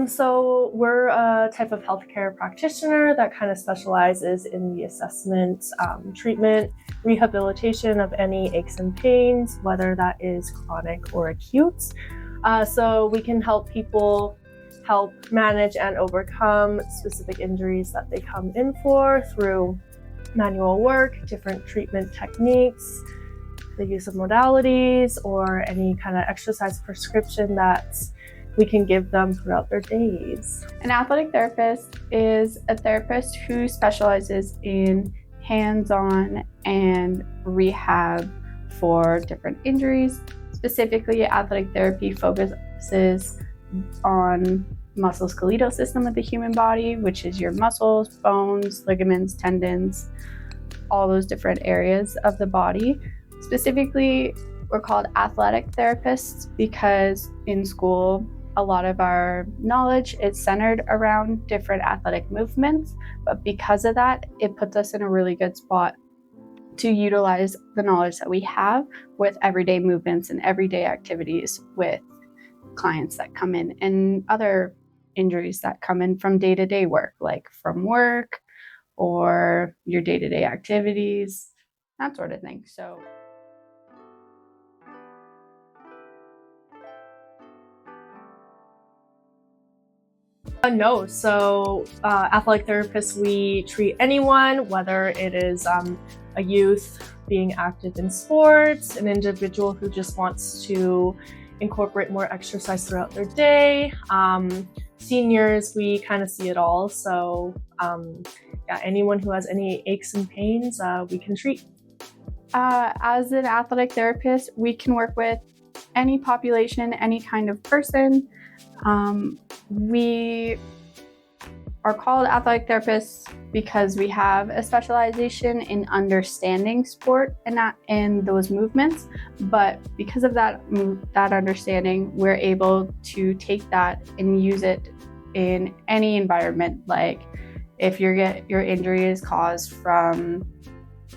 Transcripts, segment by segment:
So we're a type of healthcare practitioner that kind of specializes in the assessment, treatment, rehabilitation of any aches and pains, whether that is chronic or acute. So we can help people manage and overcome specific injuries that they come in for through manual work, different treatment techniques, the use of modalities, or any kind of exercise prescription that we can give them throughout their days. An athletic therapist is a therapist who specializes in hands-on and rehab for different injuries. Specifically, athletic therapy focuses on musculoskeletal system of the human body, which is your muscles, bones, ligaments, tendons, all those different areas of the body. Specifically, we're called athletic therapists because in school, a lot of our knowledge is centered around different athletic movements, but because of that, it puts us in a really good spot to utilize the knowledge that we have with everyday movements and everyday activities with clients that come in and other injuries that come in from day-to-day work, like from work or your day-to-day activities, that sort of thing. So No, so athletic therapists, we treat anyone, whether it is a youth being active in sports, an individual who just wants to incorporate more exercise throughout their day, seniors, we kind of see it all. So yeah, anyone who has any aches and pains, we can treat. As an athletic therapist, we can work with any population, any kind of person. We are called athletic therapists because we have a specialization in understanding sport and not in those movements. But because of that understanding, we're able to take that and use it in any environment. Like if your injury is caused from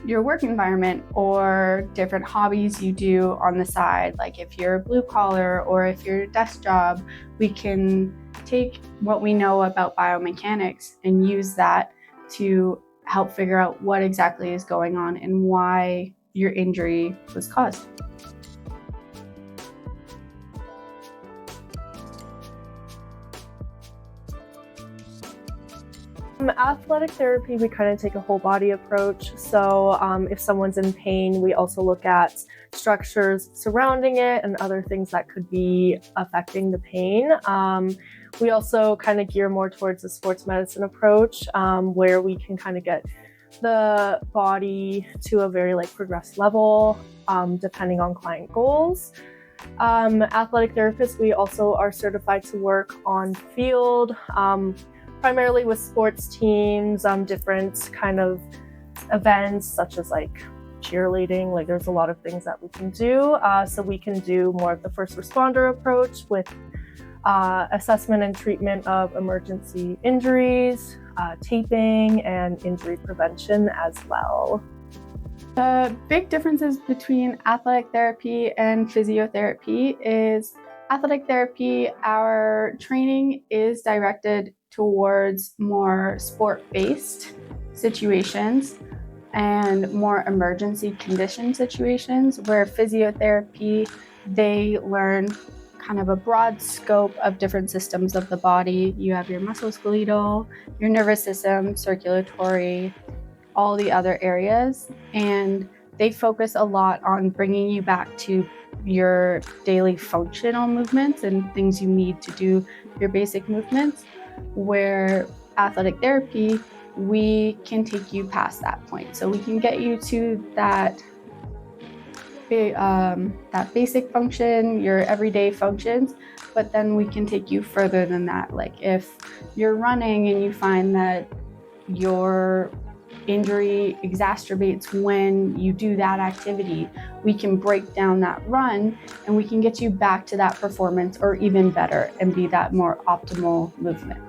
your work environment or different hobbies you do on the side, like if you're a blue collar or if you're a desk job, we can take what we know about biomechanics and use that to help figure out what exactly is going on and why your injury was caused. Athletic therapy, we kind of take a whole body approach. So if someone's in pain, we also look at structures surrounding it and other things that could be affecting the pain. We also kind of gear more towards the sports medicine approach, where we can kind of get the body to a very progressed level, depending on client goals. Athletic therapists, we also are certified to work on field, primarily with sports teams, different kind of events such as cheerleading. There's a lot of things that we can do. So we can do more of the first responder approach with assessment and treatment of emergency injuries, taping, and injury prevention as well. The big differences between athletic therapy and physiotherapy is athletic therapy, our training is directed towards more sport-based situations and more emergency condition situations, where physiotherapy, they learn kind of a broad scope of different systems of the body. You have your musculoskeletal, your nervous system, circulatory, all the other areas, and they focus a lot on bringing you back to your daily functional movements and things you need to do your basic movements, where athletic therapy, we can take you past that point. So we can get you to that basic function, your everyday functions, but then we can take you further than that. Like if you're running and you find that your injury exacerbates when you do that activity, we can break down that run and we can get you back to that performance or even better and be that more optimal movement.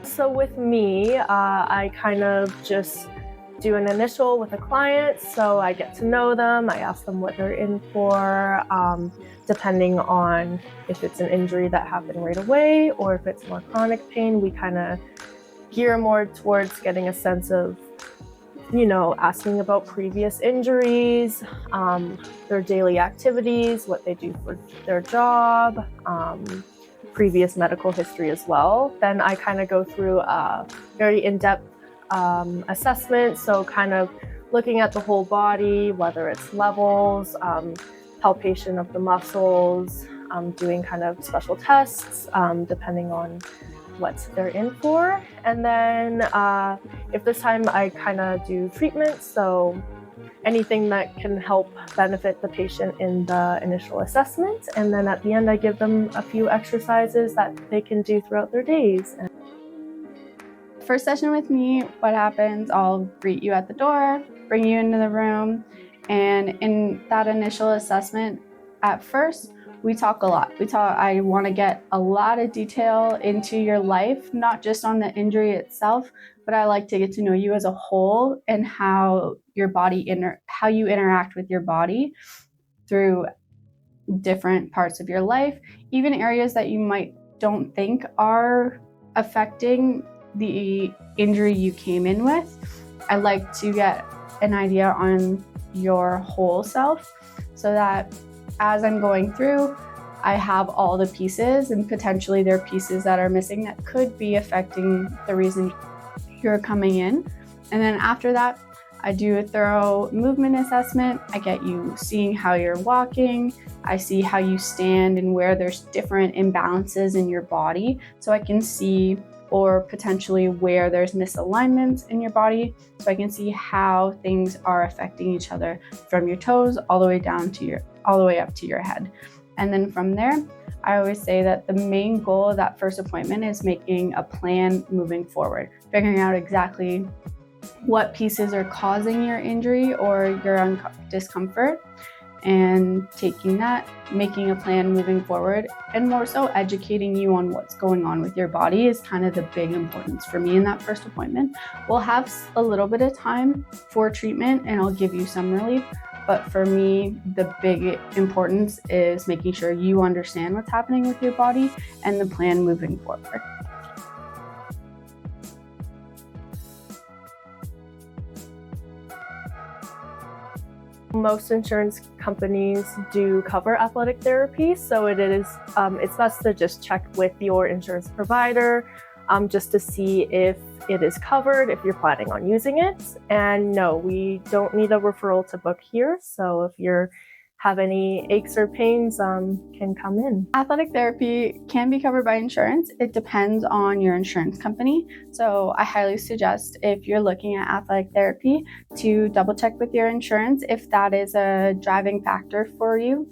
So with me, I kind of just do an initial with a client, so I get to know them. I ask them what they're in for, depending on if it's an injury that happened right away or if it's more chronic pain. We kind of gear more towards getting a sense of, asking about previous injuries, their daily activities, what they do for their job, previous medical history as well. Then I kind of go through a very in-depth assessment, so kind of looking at the whole body, whether it's levels, palpation of the muscles, doing kind of special tests depending on what they're in for. And then if this time I kind of do treatment, so anything that can help benefit the patient in the initial assessment. And then at the end, I give them a few exercises that they can do throughout their days. First session with me, what happens, I'll greet you at the door, bring you into the room, and in that initial assessment, at first, we talk a lot. I want to get a lot of detail into your life, not just on the injury itself, but I like to get to know you as a whole and how your body how you interact with your body through different parts of your life, even areas that you don't think are affecting the injury you came in with. I like to get an idea on your whole self so that as I'm going through, I have all the pieces, and potentially there are pieces that are missing that could be affecting the reason you're coming in. And then after that, I do a thorough movement assessment. I get you seeing how you're walking. I see how you stand and where there's different imbalances in your body, so I can see, or potentially where there's misalignments in your body, so I can see how things are affecting each other from your toes all the way up to your head. And then from there, I always say that the main goal of that first appointment is making a plan moving forward, figuring out exactly what pieces are causing your injury or your discomfort, and taking that, making a plan moving forward, and more so educating you on what's going on with your body is kind of the big importance for me in that first appointment. We'll have a little bit of time for treatment and I'll give you some relief, but for me, the big importance is making sure you understand what's happening with your body and the plan moving forward. Most insurance companies do cover athletic therapy, so it's best to just check with your insurance provider just to see if it is covered, if you're planning on using it. And no, we don't need a referral to book here, so if you have any aches or pains, can come in. Athletic therapy can be covered by insurance. It depends on your insurance company. So I highly suggest, if you're looking at athletic therapy, to double check with your insurance if that is a driving factor for you,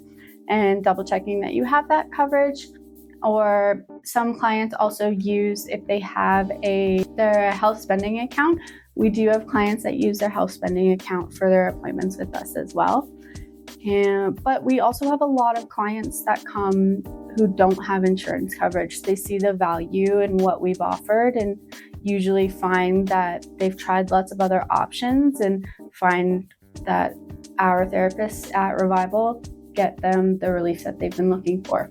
and double checking that you have that coverage. Or some clients also use, if they have their health spending account, we do have clients that use their health spending account for their appointments with us as well. But we also have a lot of clients that come who don't have insurance coverage. They see the value in what we've offered and usually find that they've tried lots of other options and find that our therapists at Revival get them the relief that they've been looking for.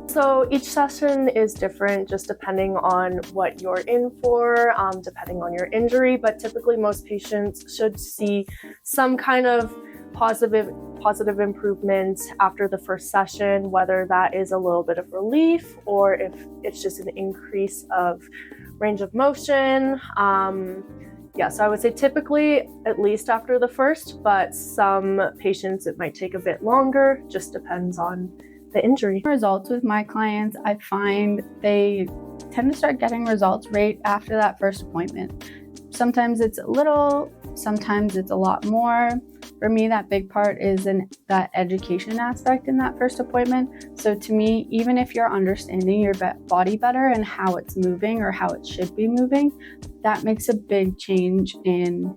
So each session is different just depending on what you're in for, depending on your injury, but typically most patients should see some kind of positive improvement after the first session, whether that is a little bit of relief or if it's just an increase of range of motion. So I would say typically at least after the first, but some patients it might take a bit longer, just depends on the injury. Results with my clients, I find they tend to start getting results right after that first appointment. Sometimes it's a little, sometimes it's a lot more. For me, that big part is in that education aspect in that first appointment. So to me, even if you're understanding your body better and how it's moving or how it should be moving, that makes a big change in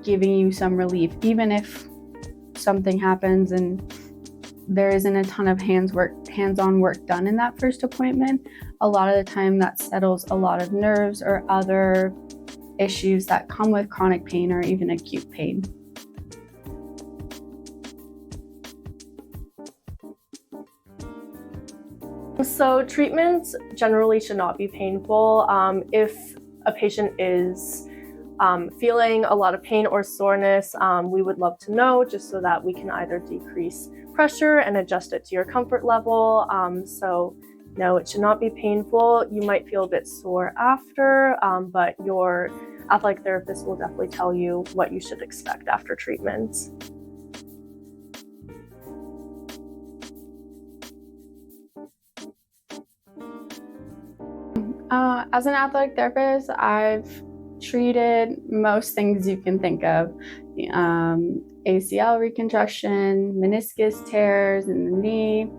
giving you some relief. Even if something happens and there isn't a ton of hands-on work done in that first appointment, a lot of the time that settles a lot of nerves or other issues that come with chronic pain or even acute pain. So treatments generally should not be painful. If a patient is feeling a lot of pain or soreness, we would love to know, just so that we can either decrease pressure and adjust it to your comfort level. So no, it should not be painful. You might feel a bit sore after, but your athletic therapist will definitely tell you what you should expect after treatment. As an athletic therapist, I've treated most things you can think of. ACL reconstruction, meniscus tears in the knee,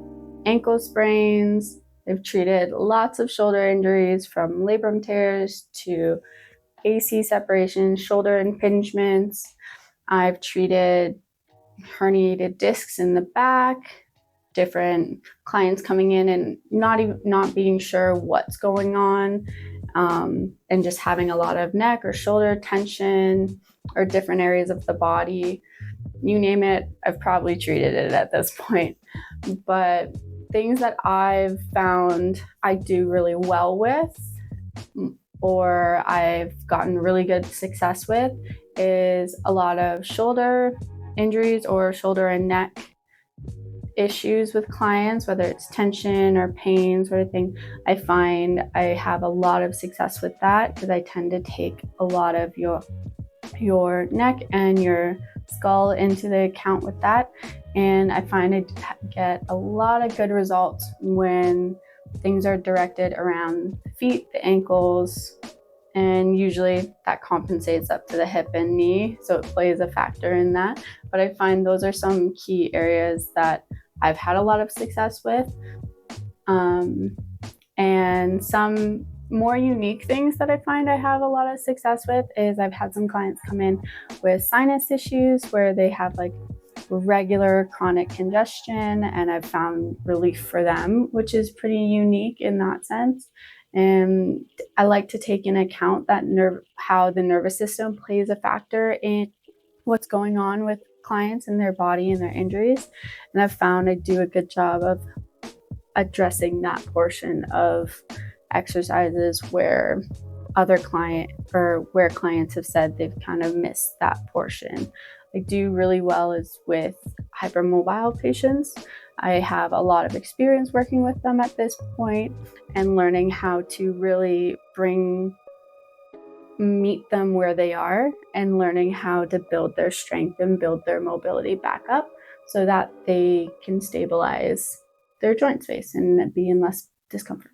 ankle sprains. I've treated lots of shoulder injuries, from labrum tears to AC separation, shoulder impingements. I've treated herniated discs in the back, different clients coming in and not being sure what's going on, and just having a lot of neck or shoulder tension or different areas of the body. You name it, I've probably treated it at this point. But things that I've found I do really well with, or I've gotten really good success with, is a lot of shoulder injuries or shoulder and neck issues with clients, whether it's tension or pain sort of thing. I find I have a lot of success with that because I tend to take a lot of your neck and your skull into the account with that. And I find I get a lot of good results when things are directed around the feet, the ankles, and usually that compensates up to the hip and knee, so it plays a factor in that. But I find those are some key areas that I've had a lot of success with. And some more unique things that I find I have a lot of success with is I've had some clients come in with sinus issues where they have like regular chronic congestion, and I've found relief for them, which is pretty unique in that sense. And I like to take into account that how the nervous system plays a factor in what's going on with clients and their body and their injuries. And I've found I do a good job of addressing that portion of exercises where where clients have said they've kind of missed that portion. I do really well is with hypermobile patients. I have a lot of experience working with them at this point and learning how to really meet them where they are and learning how to build their strength and build their mobility back up so that they can stabilize their joint space and be in less discomfort.